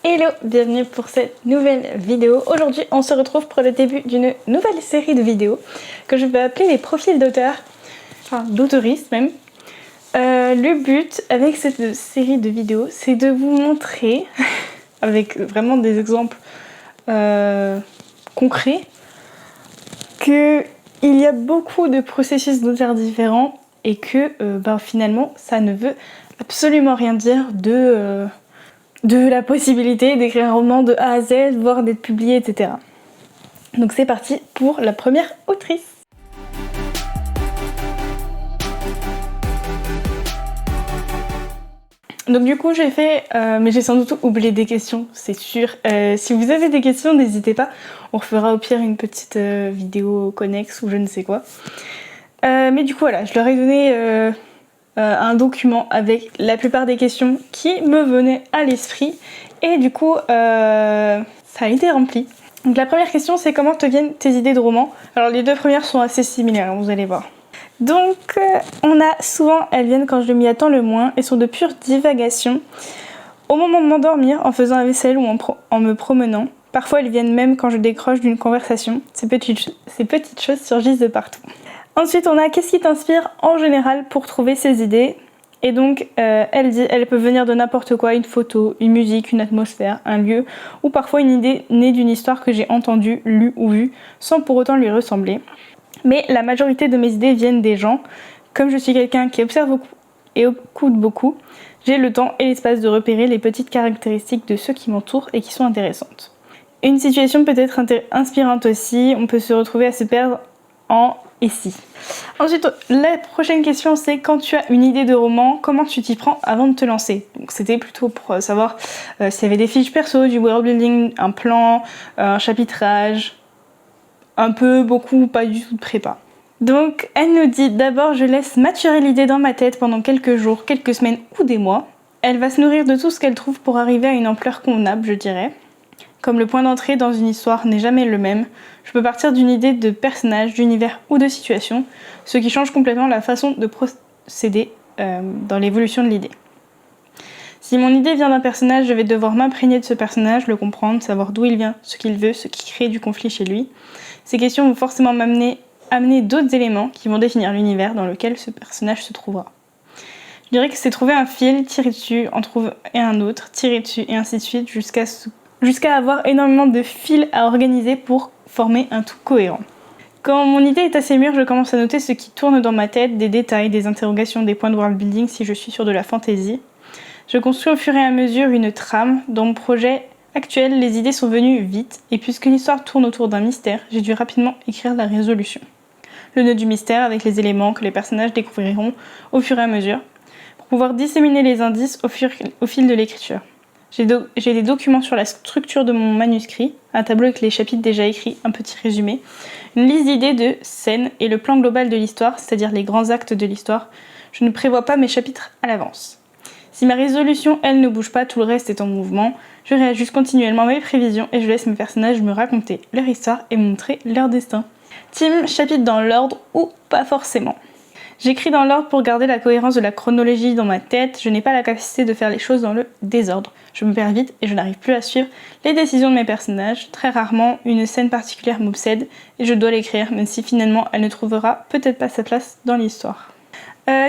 Hello, bienvenue pour cette nouvelle vidéo. Aujourd'hui, on se retrouve pour le début d'une nouvelle série de vidéos que je vais appeler les profils d'auteurs, enfin d'auteuristes même. Le but avec cette série de vidéos, c'est de vous montrer, avec vraiment des exemples concrets, qu'il y a beaucoup de processus d'auteurs différents et que finalement, ça ne veut absolument rien dire de la possibilité d'écrire un roman de A à Z, voire d'être publié, etc. Donc c'est parti pour la première autrice. Donc du coup j'ai fait, mais j'ai sans doute oublié des questions, c'est sûr. Si vous avez des questions, n'hésitez pas. On refera au pire une petite vidéo connexe ou je ne sais quoi. Mais du coup voilà, je leur ai donné un document avec la plupart des questions qui me venaient à l'esprit. Et du coup, ça a été rempli. Donc la première question, c'est comment te viennent tes idées de romans? Alors les deux premières sont assez similaires, vous allez voir. Donc on a souvent, elles viennent quand je m'y attends le moins et sont de pure divagation. Au moment de m'endormir, en faisant la vaisselle ou en me promenant. Parfois elles viennent même quand je décroche d'une conversation. Ces petites choses surgissent de partout. Ensuite on a qu'est-ce qui t'inspire en général pour trouver ces idées? Et donc elle dit, elle peut venir de n'importe quoi, une photo, une musique, une atmosphère, un lieu, ou parfois une idée née d'une histoire que j'ai entendue, lue ou vue, sans pour autant lui ressembler. Mais la majorité de mes idées viennent des gens. Comme je suis quelqu'un qui observe beaucoup et écoute beaucoup, j'ai le temps et l'espace de repérer les petites caractéristiques de ceux qui m'entourent et qui sont intéressantes. Une situation peut être inspirante aussi, on peut se retrouver à se perdre en « et si ». Ensuite, la prochaine question, c'est quand tu as une idée de roman, comment tu t'y prends avant de te lancer? Donc c'était plutôt pour savoir s'il y avait des fiches perso, du world building, un plan, un chapitrage, un peu, beaucoup, pas du tout de prépa. Donc elle nous dit, d'abord je laisse maturer l'idée dans ma tête pendant quelques jours, quelques semaines ou des mois. Elle va se nourrir de tout ce qu'elle trouve pour arriver à une ampleur convenable, je dirais. Comme le point d'entrée dans une histoire n'est jamais le même, je peux partir d'une idée de personnage, d'univers ou de situation, ce qui change complètement la façon de procéder dans l'évolution de l'idée. Si mon idée vient d'un personnage, je vais devoir m'imprégner de ce personnage, le comprendre, savoir d'où il vient, ce qu'il veut, ce qui crée du conflit chez lui. Ces questions vont forcément amener d'autres éléments qui vont définir l'univers dans lequel ce personnage se trouvera. Je dirais que c'est trouver un fil, tirer dessus, en trouver un autre, tirer dessus et ainsi de suite jusqu'à avoir énormément de fils à organiser pour former un tout cohérent. Quand mon idée est assez mûre, je commence à noter ce qui tourne dans ma tête, des détails, des interrogations, des points de world building si je suis sur de la fantasy. Je construis au fur et à mesure une trame. Dans mon projet actuel, les idées sont venues vite, et puisque l'histoire tourne autour d'un mystère, j'ai dû rapidement écrire la résolution. Le nœud du mystère avec les éléments que les personnages découvriront au fur et à mesure, pour pouvoir disséminer les indices au fil de l'écriture. J'ai des documents sur la structure de mon manuscrit, un tableau avec les chapitres déjà écrits, un petit résumé, une liste d'idées de scènes et le plan global de l'histoire, c'est-à-dire les grands actes de l'histoire. Je ne prévois pas mes chapitres à l'avance. Si ma résolution, elle, ne bouge pas, tout le reste est en mouvement, je réajuste continuellement mes prévisions et je laisse mes personnages me raconter leur histoire et montrer leur destin. Team, chapitre dans l'ordre ou pas forcément. J'écris dans l'ordre pour garder la cohérence de la chronologie dans ma tête, je n'ai pas la capacité de faire les choses dans le désordre. Je me perds vite et je n'arrive plus à suivre les décisions de mes personnages. Très rarement, une scène particulière m'obsède et je dois l'écrire, même si finalement elle ne trouvera peut-être pas sa place dans l'histoire.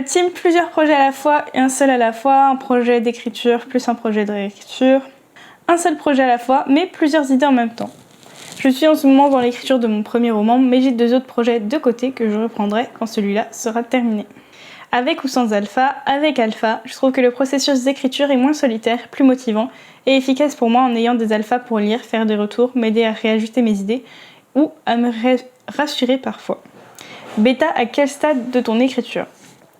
Team, plusieurs projets à la fois et un seul à la fois, un projet d'écriture plus un projet de réécriture, un seul projet à la fois mais plusieurs idées en même temps. Je suis en ce moment dans l'écriture de mon premier roman, mais j'ai 2 autres projets de côté que je reprendrai quand celui-là sera terminé. Avec ou sans alpha, avec alpha, je trouve que le processus d'écriture est moins solitaire, plus motivant et efficace pour moi en ayant des alphas pour lire, faire des retours, m'aider à réajuster mes idées ou à me rassurer parfois. Bêta, à quel stade de ton écriture?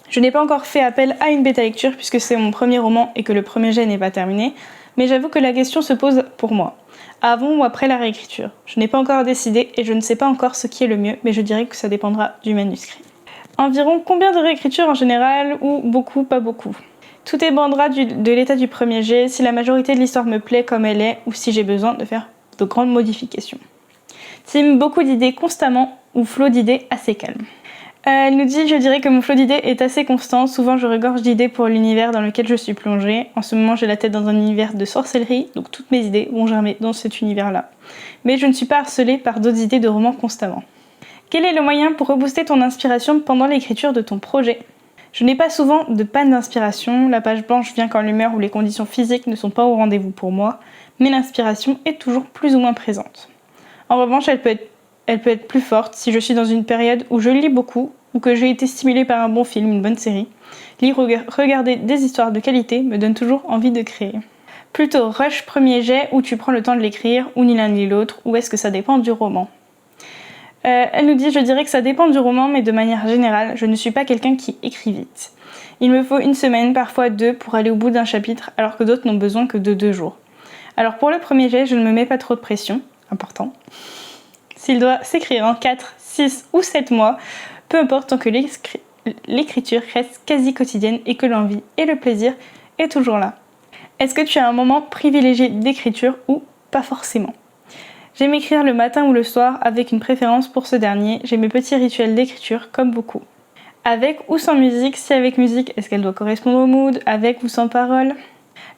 Je n'ai pas encore fait appel à une bêta lecture puisque c'est mon premier roman et que le premier jet n'est pas terminé, mais j'avoue que la question se pose pour moi. Avant ou après la réécriture? Je n'ai pas encore décidé et je ne sais pas encore ce qui est le mieux, mais je dirais que ça dépendra du manuscrit. Environ combien de réécritures en général ou beaucoup, pas beaucoup? Tout dépendra de l'état du premier jet, si la majorité de l'histoire me plaît comme elle est ou si j'ai besoin de faire de grandes modifications. Team, beaucoup d'idées constamment ou flot d'idées assez calme. Elle nous dit « Je dirais que mon flot d'idées est assez constant. Souvent, je regorge d'idées pour l'univers dans lequel je suis plongée. En ce moment, j'ai la tête dans un univers de sorcellerie, donc toutes mes idées vont germer dans cet univers-là. Mais je ne suis pas harcelée par d'autres idées de romans constamment. Quel est le moyen pour rebooster ton inspiration pendant l'écriture de ton projet ? Je n'ai pas souvent de panne d'inspiration. La page blanche vient quand l'humeur ou les conditions physiques ne sont pas au rendez-vous pour moi, mais l'inspiration est toujours plus ou moins présente. En revanche, elle peut être plus forte si je suis dans une période où je lis beaucoup ou que j'ai été stimulée par un bon film, une bonne série. Lire ou regarder des histoires de qualité me donne toujours envie de créer. Plutôt rush premier jet où tu prends le temps de l'écrire, ou ni l'un ni l'autre, ou est-ce que ça dépend du roman ? Elle nous dit « Je dirais que ça dépend du roman, mais de manière générale, je ne suis pas quelqu'un qui écrit vite. Il me faut 1 semaine, parfois 2, pour aller au bout d'un chapitre, alors que d'autres n'ont besoin que de 2 jours. Alors pour le premier jet, je ne me mets pas trop de pression, important. S'il doit s'écrire en 4, 6 ou 7 mois, peu importe tant que l'écriture reste quasi quotidienne et que l'envie et le plaisir est toujours là. Est-ce que tu as un moment privilégié d'écriture ou pas forcément ? J'aime écrire le matin ou le soir avec une préférence pour ce dernier. J'ai mes petits rituels d'écriture comme beaucoup. Avec ou sans musique ? Si avec musique, est-ce qu'elle doit correspondre au mood ? Avec ou sans parole ?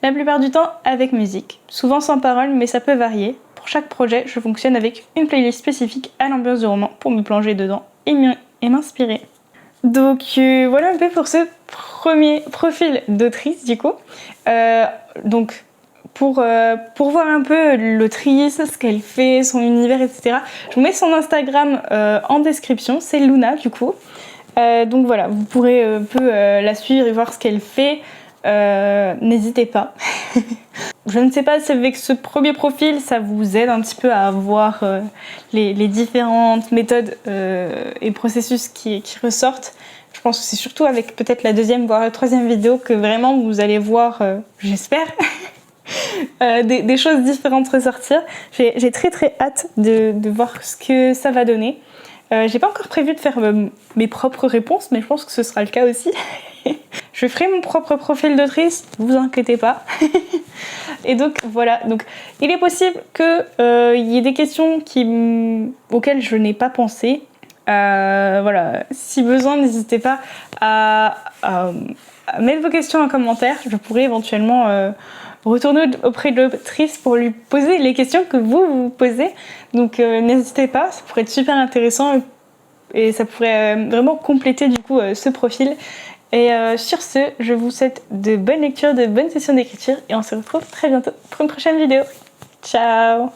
La plupart du temps avec musique. Souvent sans parole, mais ça peut varier. Pour chaque projet, je fonctionne avec une playlist spécifique à l'ambiance du roman pour me plonger dedans et m'inspirer. Donc voilà un peu pour ce premier profil d'autrice du coup. Donc pour voir un peu l'autrice, ce qu'elle fait, son univers, etc. Je vous mets son Instagram en description, c'est Luna du coup. Donc voilà, vous pourrez un peu la suivre et voir ce qu'elle fait. N'hésitez pas. Je ne sais pas si avec ce premier profil ça vous aide un petit peu à voir les différentes méthodes et processus qui ressortent. Je pense que c'est surtout avec peut-être la 2e voire la 3e vidéo que vraiment vous allez voir, j'espère, des choses différentes ressortir. J'ai très hâte de voir ce que ça va donner. J'ai pas encore prévu de faire mes propres réponses, mais je pense que ce sera le cas aussi. Je ferai mon propre profil d'autrice, vous inquiétez pas. Et donc voilà, donc il est possible qu'il y ait des questions auxquelles je n'ai pas pensé. Voilà, si besoin, n'hésitez pas à mettre vos questions en commentaire. Je pourrais éventuellement retourner auprès de l'autrice pour lui poser les questions que vous posez. Donc n'hésitez pas, ça pourrait être super intéressant et ça pourrait vraiment compléter du coup ce profil. Et sur ce, je vous souhaite de bonnes lectures, de bonnes sessions d'écriture et on se retrouve très bientôt pour une prochaine vidéo. Ciao!